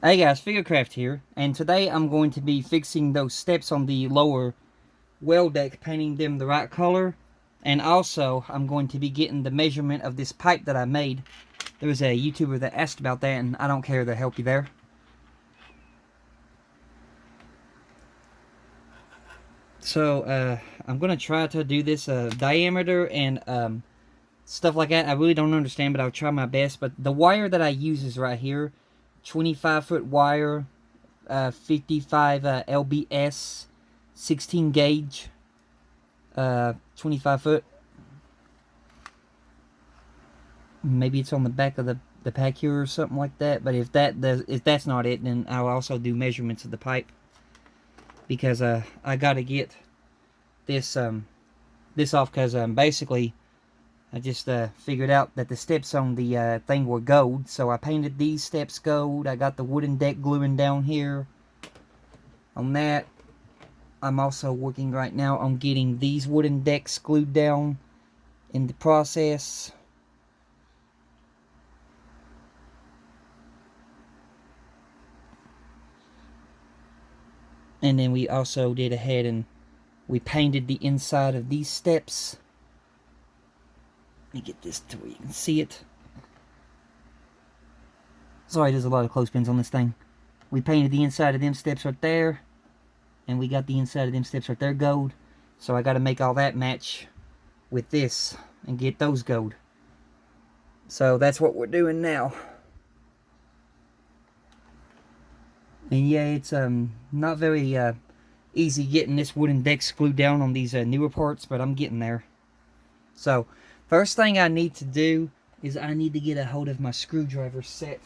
Hey guys, Figurecraft here, and today I'm going to be fixing those steps on the lower well deck, painting them the right color, and also I'm going to be getting the measurement of this pipe that I made. There was a YouTuber that asked about that, and I don't care to help you there. So I'm going to try to do this diameter and stuff like that. I really don't understand, but I'll try my best. But the wire that I use is right here, 25-foot wire, 55 LBS, 16 gauge, 25 foot. Maybe it's on the back of the pack here or something like that. But if that's not it, then I'll also do measurements of the pipe, because I gotta get this this off, because basically I just figured out that the steps on the thing were gold, so I painted these steps gold. I got the wooden deck gluing down here on that. I'm also working right now on getting these wooden decks glued down in the process. And then we also did ahead and we painted the inside of these steps. Let me get this to where you can see it. Sorry, there's a lot of clothespins on this thing. We painted the inside of them steps right there, and we got the inside of them steps right there gold. So I got to make all that match with this and get those gold. So that's what we're doing now. And yeah, it's not very easy getting this wooden deck glued down on these newer parts, but I'm getting there. So first thing I need to do is I need to get a hold of my screwdriver set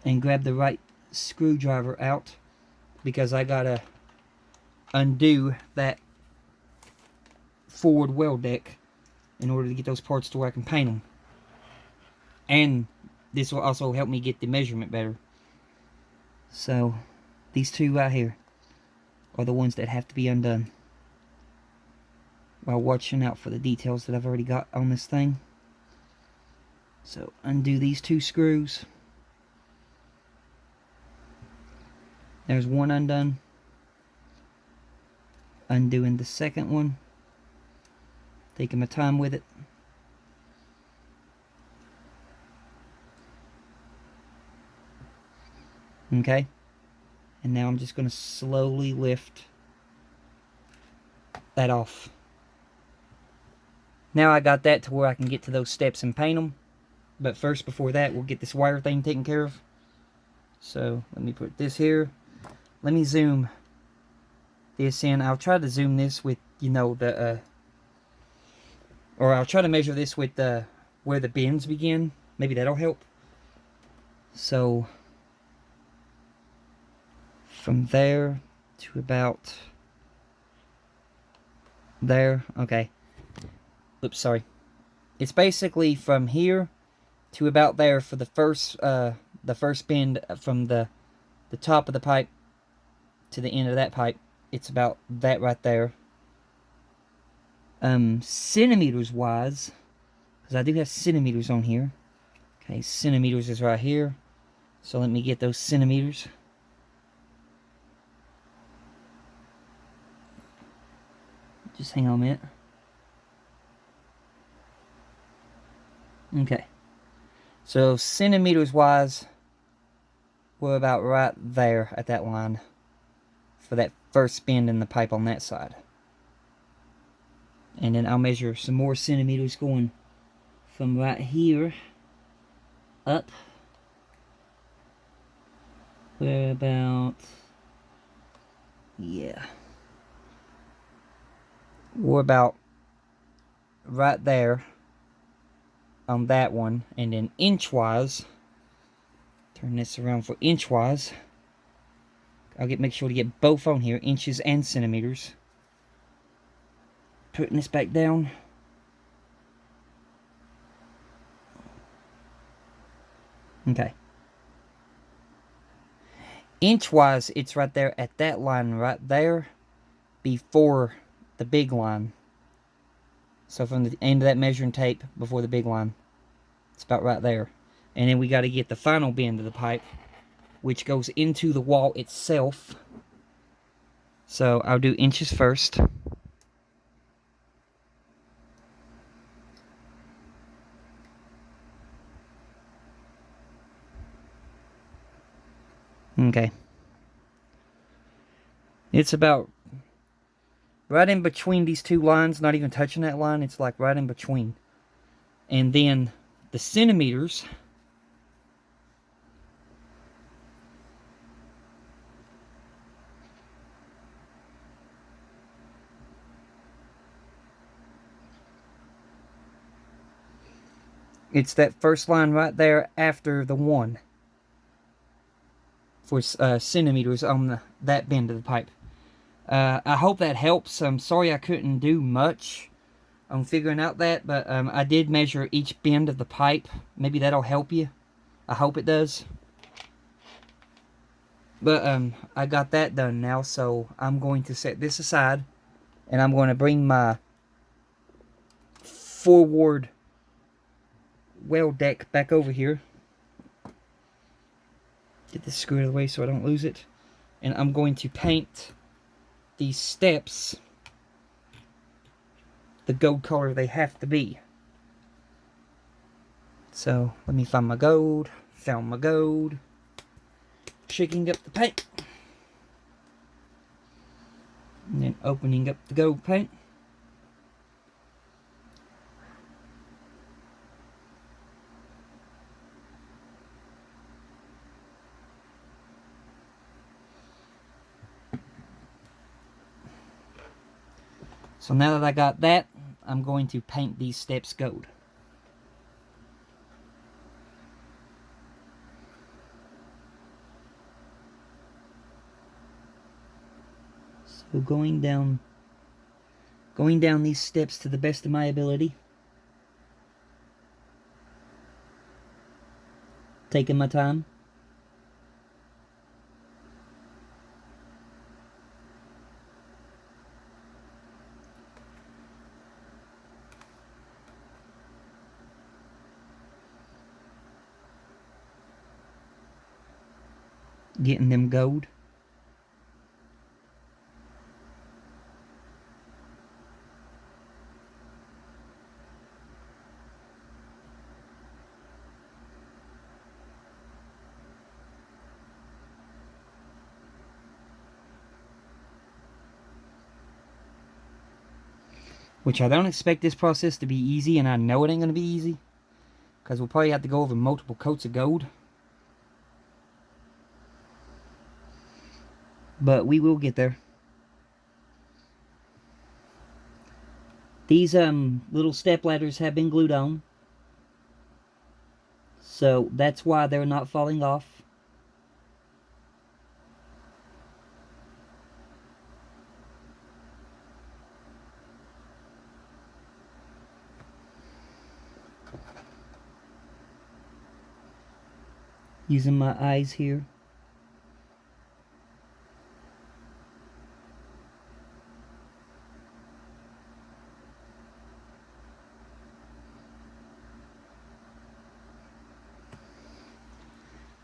and grab the right screwdriver out, because I gotta undo that forward well deck in order to get those parts to where I can paint them. And this will also help me get the measurement better. So these two right here are the ones that have to be undone, while watching out for the details that I've already got on this thing. So undo these two screws. There's one undone. Undoing the second one. Taking my time with it. Okay. And now I'm just going to slowly lift that off. Now I got that to where I can get to those steps and paint them. But first, before that, we'll get this wire thing taken care of. So let me put this here. Let me zoom this in. I'll try to zoom this with, you know, the or I'll try to measure this with where the bends begin. Maybe that'll help. So from there to about there. Okay. Oops, sorry. It's basically from here to about there for the first bend, from the top of the pipe to the end of that pipe. It's about that right there. Centimeters wise, because I do have centimeters on here. Okay, centimeters is right here. So let me get those centimeters. Just hang on a minute. Okay. So centimeters wise, we're about right there at that line for that first bend in the pipe on that side. And then I'll measure some more centimeters going from right here up. We're about, yeah, we're about right there on that one. And then inchwise, turn this around for inchwise, make sure to get both on here, inches and centimeters. Putting this back down. Okay. Inchwise, it's right there at that line right there before the big line. So from the end of that measuring tape before the big line, it's about right there. And then we got to get the final bend of the pipe, which goes into the wall itself. So I'll do inches first. Okay. It's about right in between these two lines, not even touching that line. It's like right in between. And then the centimeters, it's that first line right there after the 1 for centimeters on that bend of the pipe. I hope that helps. I'm sorry I couldn't do much on figuring out that, but I did measure each bend of the pipe. Maybe that'll help you. I hope it does. But I got that done now, so I'm going to set this aside, and I'm going to bring my forward weld deck back over here. Get this screw out of the way so I don't lose it. And I'm going to paint these steps the gold color they have to be. So let me find my gold. Found my gold. Shaking up the paint. And then opening up the gold paint. So now that I got that, I'm going to paint these steps gold. So going down these steps to the best of my ability. Taking my time. Getting them gold. Which I don't expect this process to be easy, and I know it ain't going to be easy. Because we'll probably have to go over multiple coats of gold. But we will get there. These little step ladders have been glued on. So that's why they're not falling off. Using my eyes here.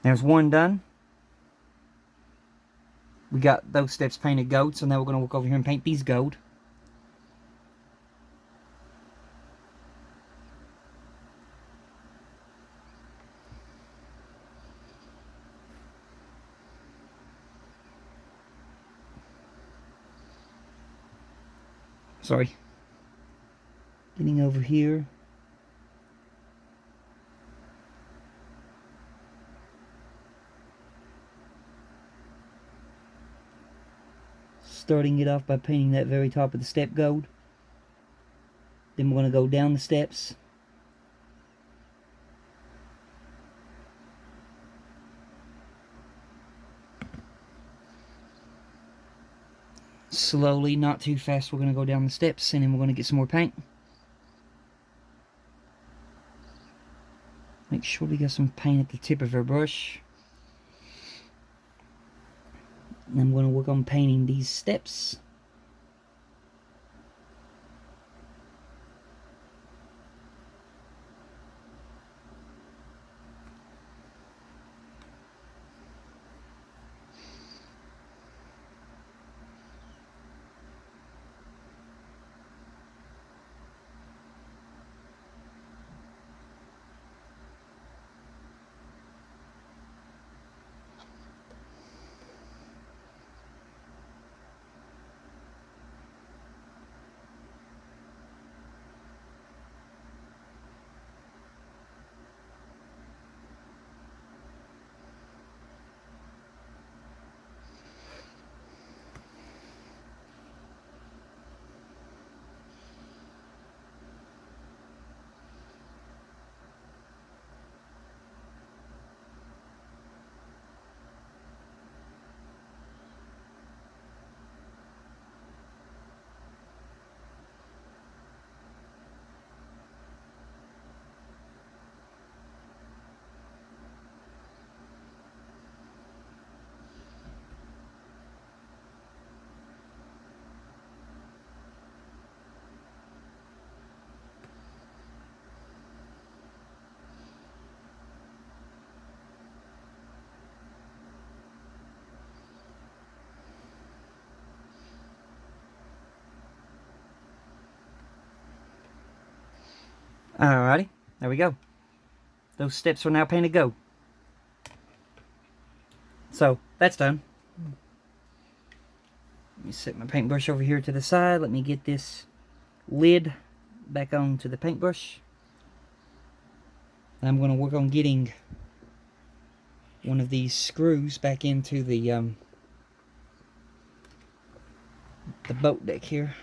There's one done. We got those steps painted gold, so now we're going to walk over here and paint these gold. Sorry. Getting over here. Starting it off by painting that very top of the step gold. Then we're going to go down the steps. Slowly, not too fast, we're going to go down the steps, and then we're going to get some more paint. Make sure we got some paint at the tip of our brush. And I'm going to work on painting these steps. Alrighty, there we go. Those steps are now painted gold. So, that's done. Let me set my paintbrush over here to the side. Let me get this lid back onto the paintbrush. I'm going to work on getting one of these screws back into the boat deck here.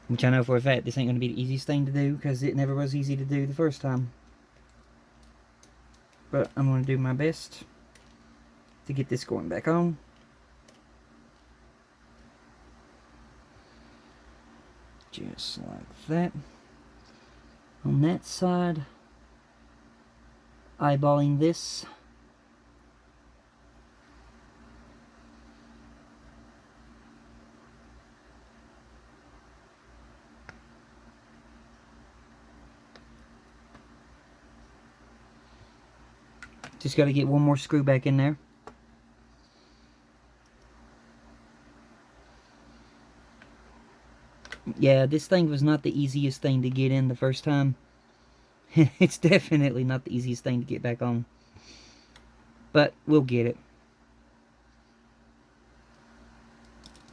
Which I know for a fact this ain't going to be the easiest thing to do, because it never was easy to do the first time. But I'm going to do my best to get this going back on. Just like that. On that side, eyeballing this. Just got to get one more screw back in there. Yeah, this thing was not the easiest thing to get in the first time. It's definitely not the easiest thing to get back on. But we'll get it.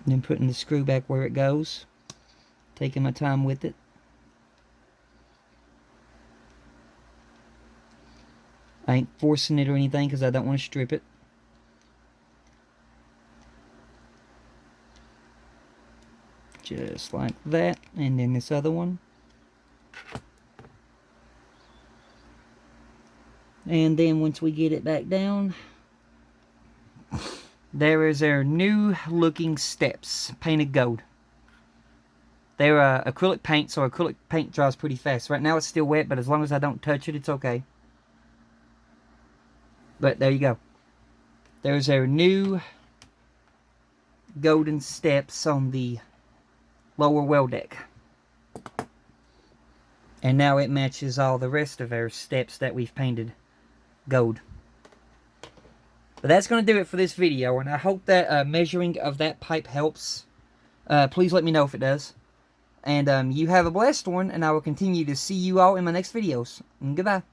And then putting the screw back where it goes. Taking my time with it. I ain't forcing it or anything because I don't want to strip it. Just like that. And then this other one. And then once we get it back down, there is our new looking steps, painted gold. They're acrylic paint, so acrylic paint dries pretty fast. Right now it's still wet, but as long as I don't touch it, it's okay. But there you go. There's our new golden steps on the lower well deck. And now it matches all the rest of our steps that we've painted gold. But that's going to do it for this video, and I hope that measuring of that pipe helps. Please let me know if it does. And you have a blessed one, and I will continue to see you all in my next videos. And goodbye.